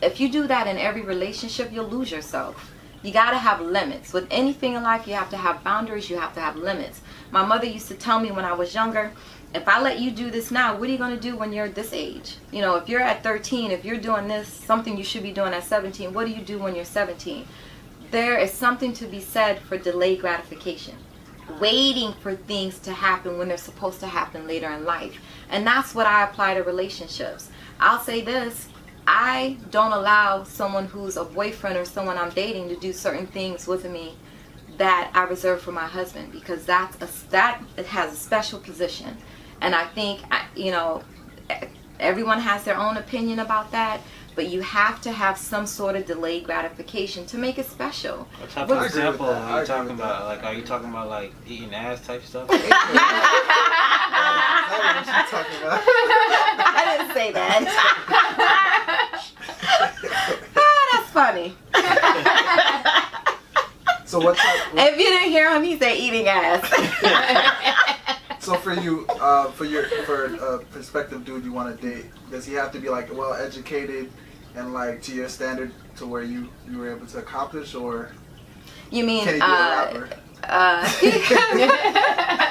If you do that in every relationship, you'll lose yourself. You got to have limits. With anything in life, you have to have boundaries, you have to have limits. My mother used to tell me when I was younger, if I let you do this now, what are you going to do when you're this age? If you're at 13, if you're doing this, something you should be doing at 17, what do you do when you're 17? There is something to be said for delayed gratification, waiting for things to happen when they're supposed to happen later in life. And that's what I apply to relationships. I'll say this, I don't allow someone who's a boyfriend or someone I'm dating to do certain things with me that I reserve for my husband, because that has a special position. And I think, everyone has their own opinion about that. but you have to have some sort of delayed gratification to make it special. What type of example are you talking about? Like, are you talking about like eating ass type stuff? That's what she's talking about. I didn't say that. That's funny. So what type? If you didn't hear him, he said eating ass. So for you, for a prospective dude you want to date, does he have to be like well educated and like to your standard to where you were able to accomplish, or You mean can he be a rapper?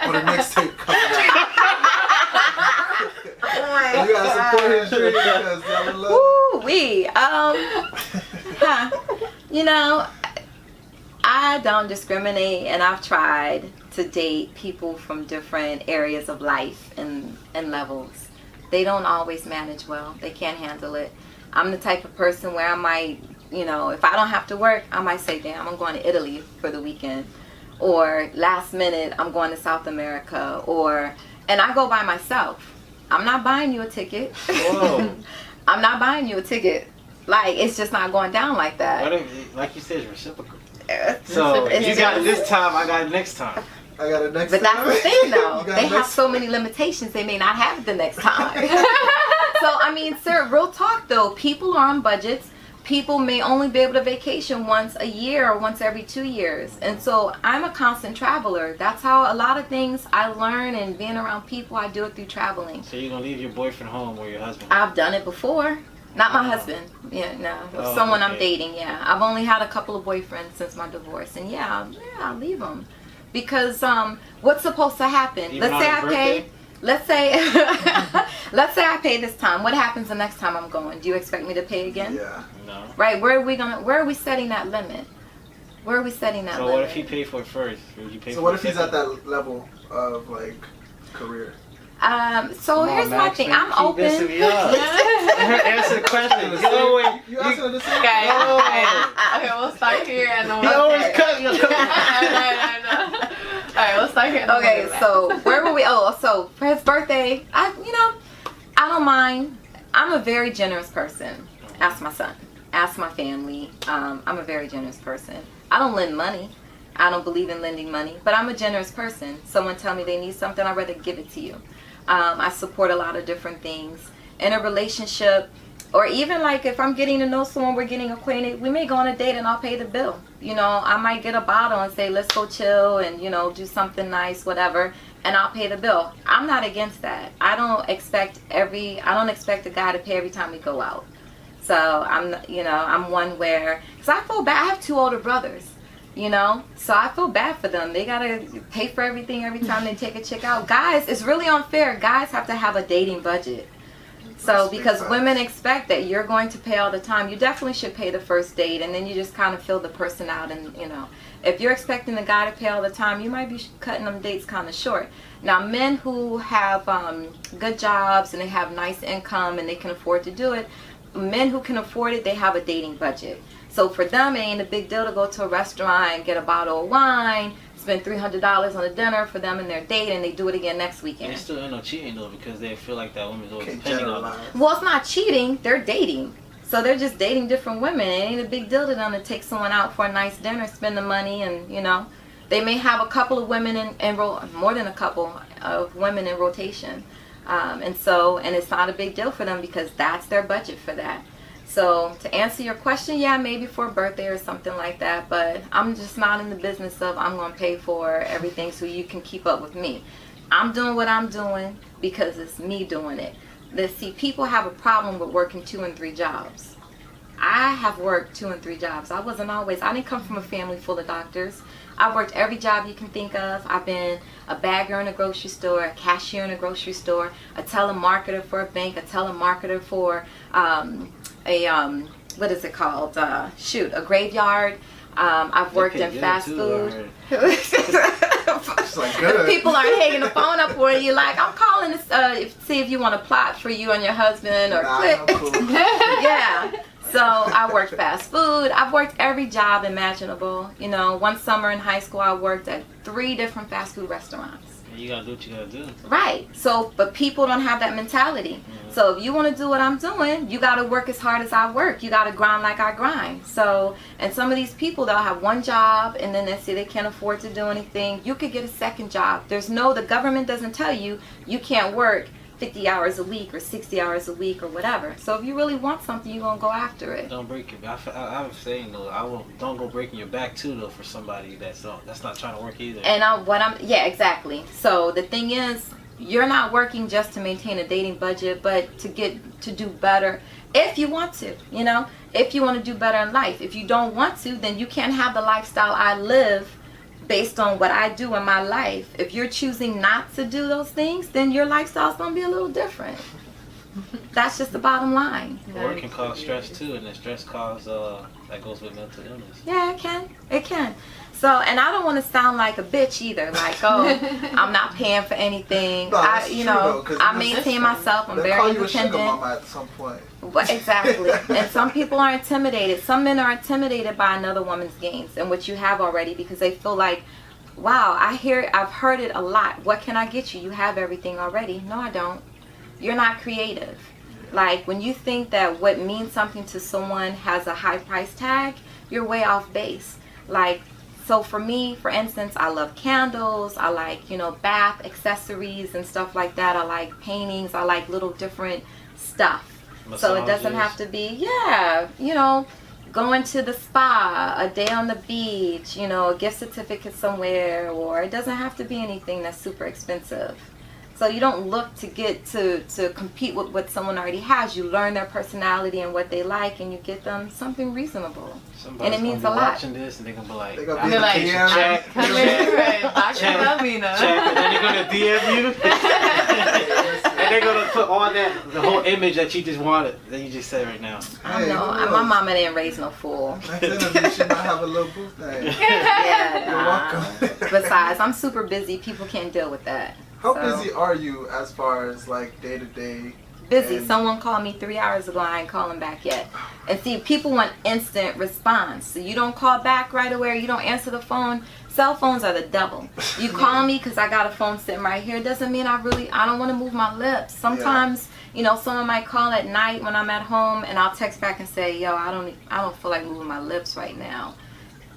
With a mixtape coming out. You gotta support his dream because y'all in love. Woo-wee. You know, I don't discriminate, and I've tried to date people from different areas of life and levels. They don't always manage well. They can't handle it. I'm the type of person where I might, you know, if I don't have to work, I might say, damn, I'm going to Italy for the weekend. Or last minute, I'm going to South America. And I go by myself. I'm not buying you a ticket. Whoa. I'm not buying you a ticket. Like, it's just not going down like that. What if, like you said, it's reciprocal. So you got it this time, I got it next time. I got it next But time. that's the thing, though. You got They it have next so many limitations, they may not have it the next time. So, I mean, sir, real talk, though. People are on budgets. People may only be able to vacation once a year or once every 2 years. And so I'm a constant traveler. That's how a lot of things I learn, and being around people, I do it through traveling. So you're going to leave your boyfriend home or your husband? I've done it before. Not my husband. Yeah, no. Someone I'm dating, yeah. I've only had a couple of boyfriends since my divorce. And yeah, I'll leave them. Because what's supposed to happen? Even Let's say on I your pay. birthday? Let's say I pay this time. What happens the next time I'm going? Do you expect me to pay again? Yeah. No. Right? Where are we setting that limit? Where are we setting that So limit? what if he paid for it first? Would you pay So for what it if he's second? at that level of like career? So Come on, here's my Max, thing. man, I'm keep open. messing me up. Answer the question. You always, You asking the same? Okay, No. okay, we'll start here and then he we'll always cut me. no. Alright, we'll start here and then Okay, we'll go back. so where were we? Oh, so for his birthday, I don't mind. I'm a very generous person. Ask my son. Ask my family. I'm a very generous person. I don't lend money. I don't believe in lending money, but I'm a generous person. Someone tell me they need something, I'd rather give it to you. I support a lot of different things. In a relationship, or even like if I'm getting to know someone, we're getting acquainted, we may go on a date and I'll pay the bill. You know, I might get a bottle and say, let's go chill and, do something nice, whatever, and I'll pay the bill. I'm not against that. I don't expect the guy to pay every time we go out. So I'm one where, because I feel bad. I have 2 older brothers. So I feel bad for them. They gotta pay for everything every time they take a chick out. Guys, it's really unfair. Guys have to have a dating budget. So because women expect that you're going to pay all the time, you definitely should pay the first date, and then you just kind of fill the person out. And if you're expecting the guy to pay all the time, you might be cutting them dates kind of short. Now, men who have good jobs and they have nice income and they can afford to do it, men who can afford it, they have a dating budget. So for them, it ain't a big deal to go to a restaurant and get a bottle of wine, spend $300 on a dinner for them and their date, and they do it again next weekend. They still end up cheating though, because they feel like that woman's always Can't depending on them. generalize. Well, it's not cheating. They're dating. So they're just dating different women. It ain't a big deal to them to take someone out for a nice dinner, spend the money, and, They may have a couple of women more than a couple of women in rotation. And it's not a big deal for them because that's their budget for that. So to answer your question, yeah, maybe for a birthday or something like that, but I'm just not in the business of I'm going to pay for everything so you can keep up with me. I'm doing what I'm doing because it's me doing it. Let's see, people have a problem with working 2 and 3 jobs. I have worked 2 and 3 jobs. I didn't come from a family full of doctors. I've worked every job you can think of. I've been a bagger in a grocery store, a cashier in a grocery store, a telemarketer for a bank, a telemarketer for what is it called? A graveyard. I've worked in fast food. It's like good. People aren't hanging the phone up for you like, I'm calling to see if you want to plot for you and your husband or quit. I'm cool. Yeah. So I worked fast food. I've worked every job imaginable. One summer in high school I worked at 3 different fast food restaurants. You gotta do what you gotta do. Right. So, but people don't have that mentality. So if you want to do what I'm doing, you got to work as hard as I work. You got to grind like I grind. So, and some of these people, they'll have one job and then they say they can't afford to do anything. You could get a second job. The government doesn't tell you you can't work 50 hours a week or 60 hours a week or whatever. So if you really want something, you're going to go after it. Don't break your back. I have a saying though, don't go breaking your back too though for somebody that's not trying to work either. And yeah, exactly. So the thing is, you're not working just to maintain a dating budget, but to do better if you want to, if you want to do better in life. If you don't want to, then you can't have the lifestyle I live based on what I do in my life. If you're choosing not to do those things, then your lifestyle's going to be a little different. That's just the bottom line. Work can cause stress too, and the stress that goes with mental illness. Yeah, it can. So, and I don't want to sound like a bitch either. Like, oh, I'm not paying for anything. No, I maintain myself. I'm very independent. Call you a sugar mama at some point. But exactly. And some people are intimidated. Some men are intimidated by another woman's gains, and which you have already, because they feel like, wow, I've heard it a lot. What can I get you? You have everything already. No, I don't. You're not creative. Like, when you think that what means something to someone has a high price tag, you're way off base. Like, so for me, for instance, I love candles. I like, bath accessories and stuff like that. I like paintings. I like little different stuff. Massages. So it doesn't have to be, going to the spa, a day on the beach, a gift certificate somewhere, or it doesn't have to be anything that's super expensive. So you don't look to get to compete with what someone already has. You learn their personality and what they like, and you get them something reasonable. Somebody's and it means gonna a be lot. Watching this, and they're gonna be like, check, come in, Dr. Delvena. And then they're gonna DM you, and they're gonna put on the whole image that you just wanted, that you just said right now. I know. My mama didn't raise no fool. Next interview, she might have a little boo thing. Yeah, You're welcome. Besides, I'm super busy. People can't deal with that. How busy are you as far as like day to day? Busy. Someone called me 3 hours ago. I ain't calling back yet. And see, people want instant response. So you don't call back right away. You don't answer the phone. Cell phones are the devil. You call me because I got a phone sitting right here. Doesn't mean I don't want to move my lips. Sometimes, someone might call at night when I'm at home, and I'll text back and say, yo, I don't feel like moving my lips right now.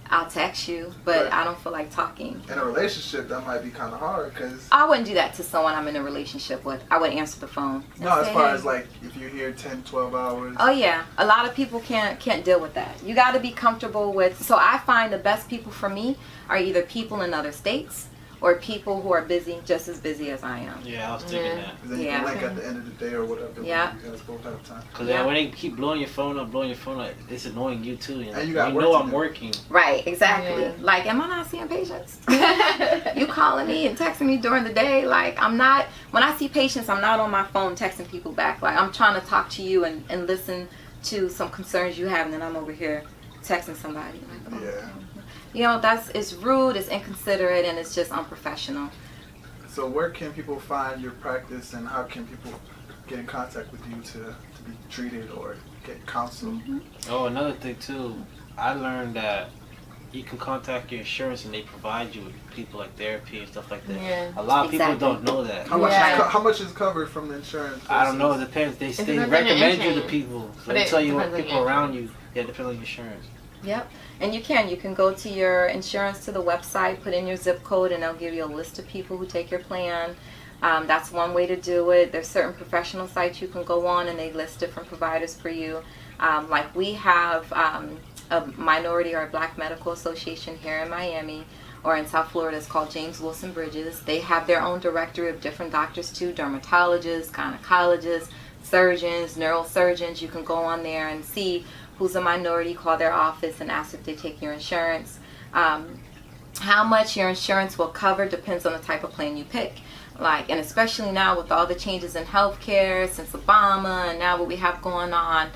I'll text you, but I don't feel like talking. In a relationship, that might be kind of hard because I wouldn't do that to someone I'm in a relationship with. I would answer the phone. No, as far as like if you're here 10, 12 hours. Oh yeah, a lot of people can't deal with that. You got to be comfortable with. So I find the best people for me are either people in other states or people who are busy, just as busy as I am. Yeah, I was thinking that. Then you can link at the end of the day or whatever. Yeah. You guys both have time. Because when they keep blowing your phone up, it's annoying you too. And you got I'm working. Right, exactly. Yeah. Like, am I not seeing patients? You calling me and texting me during the day? Like, I'm not, when I see patients, I'm not on my phone texting people back. Like, I'm trying to talk to you and listen to some concerns you have, and then I'm over here texting somebody. Like, it's rude, it's inconsiderate, and it's just unprofessional. So where can people find your practice, and how can people get in contact with you to be treated or get counsel? Mm-hmm. Oh, another thing too, I learned that you can contact your insurance and they provide you with people like therapy and stuff like that. Yeah. A lot of people don't know that. How much is covered from the insurance? I don't know, it depends. They recommend you to people. So they tell you what people around you. Yeah, it depends on your insurance. Yep. And you can go to your insurance, to the website, put in your zip code, and they'll give you a list of people who take your plan. That's one way to do it. There's certain professional sites you can go on, and they list different providers for you. Like we have a minority or a black medical association here in Miami, or in South Florida. It's called James Wilson Bridges. They have their own directory of different doctors too, dermatologists, gynecologists, surgeons, neurosurgeons. You can go on there and see who's a minority, call their office and ask if they take your insurance. How much your insurance will cover depends on the type of plan you pick. And especially now with all the changes in healthcare since Obama and now what we have going on,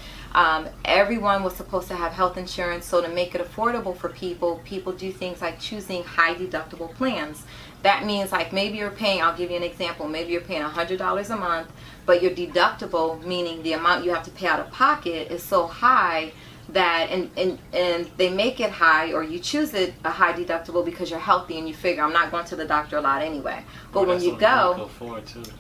everyone was supposed to have health insurance. So to make it affordable for people do things like choosing high deductible plans. That means like maybe you're paying, I'll give you an example, maybe you're paying $100 a month, but your deductible, meaning the amount you have to pay out of pocket, is so high that, and they make it high, or you choose it a high deductible because you're healthy and you figure I'm not going to the doctor a lot anyway. But when you go,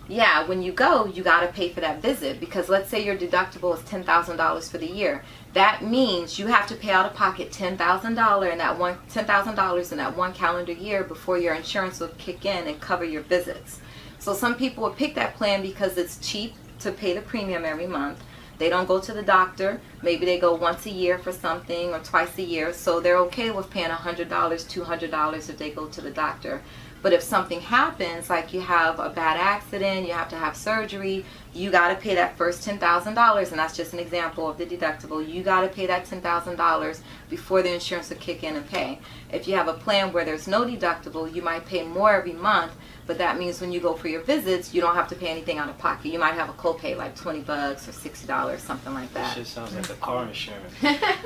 yeah, when you go, you got to pay for that visit, because let's say your deductible is $10,000 for the year. That means you have to pay out of pocket $10,000 in that one calendar year before your insurance will kick in and cover your visits. So some people will pick that plan because it's cheap to pay the premium every month. They don't go to the doctor. Maybe they go once a year for something, or twice a year. So they're okay with paying $100, $200 if they go to the doctor. But if something happens, like you have a bad accident, you have to have surgery, you got to pay that first $10,000, and that's just an example of the deductible. You got to pay that $10,000 before the insurance will kick in and pay. If you have a plan where there's no deductible, you might pay more every month, but that means when you go for your visits, you don't have to pay anything out of pocket. You might have a copay like $20 or $60, something like that. That shit sounds like a car insurance.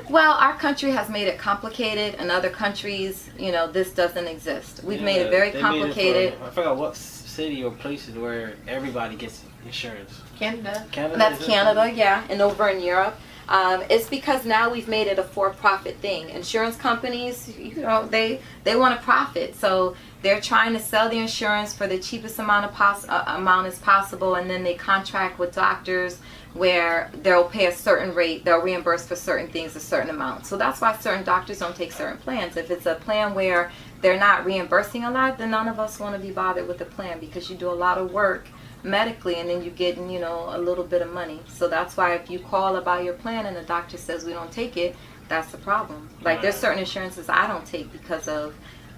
Well, our country has made it complicated. In other countries, this doesn't exist. We've made it very complicated. I forgot what city or places where everybody gets insurance. Canada. That's Canada, yeah, and over in Europe. It's because now we've made it a for-profit thing. Insurance companies, they want to profit, so they're trying to sell the insurance for the cheapest amount as possible, and then they contract with doctors where they'll pay a certain rate, they'll reimburse for certain things a certain amount. So that's why certain doctors don't take certain plans. If it's a plan where they're not reimbursing a lot, then none of us want to be bothered with the plan, because you do a lot of work medically and then you get a little bit of money. So that's why if you call about your plan and the doctor says we don't take it, that's the problem. Like there's certain insurances I don't take because of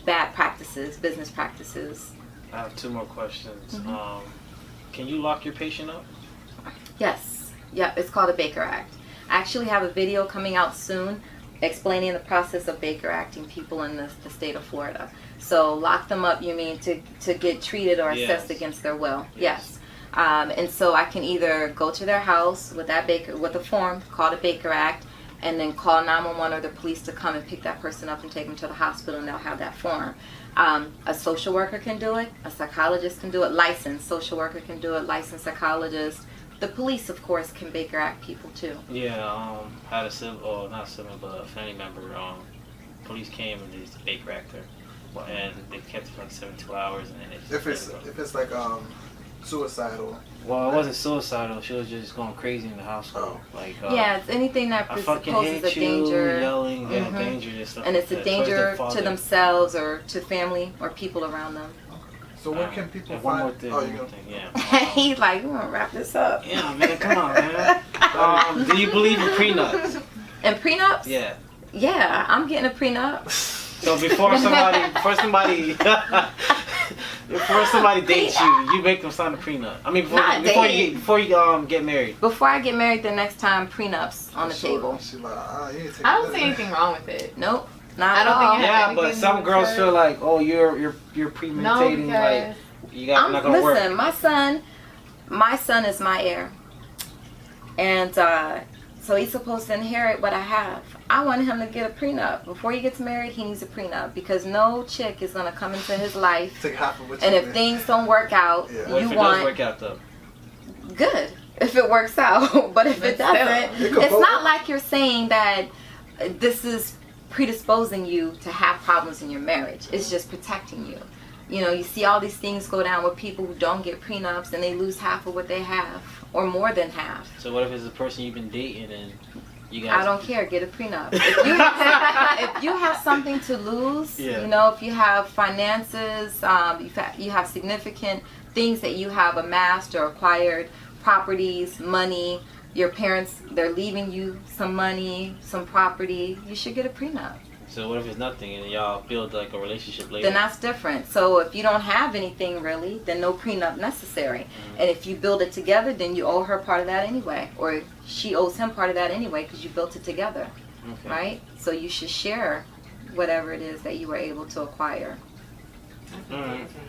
bad practices, business practices. I have two more questions. Mm-hmm. Can you lock your patient up? Yes. Yep, it's called the Baker Act. I actually have a video coming out soon explaining the process of Baker Acting people in the state of Florida. So lock them up, you mean to get treated or assessed against their will? Yes. And so I can either go to their house with a form called a Baker Act, and then call 911 or the police to come and pick that person up and take them to the hospital, and they'll have that form. A social worker can do it, a psychologist can do it, licensed social worker can do it, licensed psychologist. The police, of course, can Baker Act people too. Yeah, had a a family member. Police came and they Baker Act her, and they kept it for like 72 hours, and then if it's like suicidal. Well, it wasn't suicidal. She was just going crazy in the household. It's anything that poses a danger. Yelling, danger, and stuff. And it's a danger to themselves or to family or people around them. So where can people one find? More thing, yeah. He's like, we're gonna wrap this up. Yeah, man, come on, man. Do you believe in prenups? In prenups? Yeah. Yeah, I'm getting a prenup. So before somebody dates you, you make them sign a prenup. I mean, before you get married. Before I get married, the next time, prenups on the table. I don't see anything wrong with it. Nope. I don't think you have but some girls feel like, oh, you're premeditating, like not gonna work. Listen, my son is my heir, and so he's supposed to inherit what I have. I want him to get a prenup. Before he gets married, he needs a prenup, because no chick is gonna come into his life. Take half of what and if things don't work out, What if it does work out though? Good if it works out, but if it doesn't, it's not like you're saying that this is predisposing you to have problems in your marriage. It's just protecting you. You see all these things go down with people who don't get prenups, and they lose half of what they have, or more than half. So what if it's a person you've been dating and you guys... I don't care. Get a prenup. If you have something to lose, if you have finances, you have significant things that you have amassed or acquired, properties, money, your parents, they're leaving you some money, some property, you should get a prenup. So what if it's nothing and y'all build like a relationship later? Then that's different. So if you don't have anything really, then no prenup necessary. Mm-hmm. And if you build it together, then you owe her part of that anyway. Or she owes him part of that anyway, because you built it together. Okay. Right? So you should share whatever it is that you were able to acquire.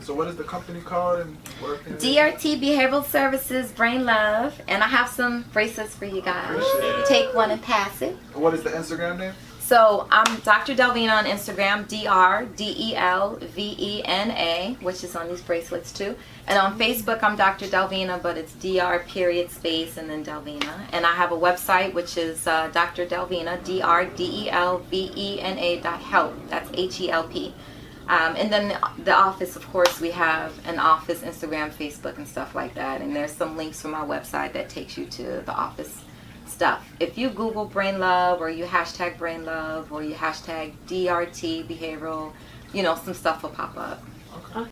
So what is the company called and where can DRT Behavioral Services, Brain Love, and I have some bracelets for you guys. Take one and pass it. What is the Instagram name? So I'm Dr. Delvena on Instagram, DRDELVENA, which is on these bracelets too. And on Facebook, I'm Dr. Delvena, but it's DR period space and then Delvena. And I have a website, which is Dr. Delvena, DRDELVENA.help. That's HELP. And then the office, of course, we have an office, Instagram, Facebook, and stuff like that. And there's some links from our website that takes you to the office stuff. If you Google Brain Love, or you hashtag Brain Love, or you hashtag DRT Behavioral, some stuff will pop up. Okay.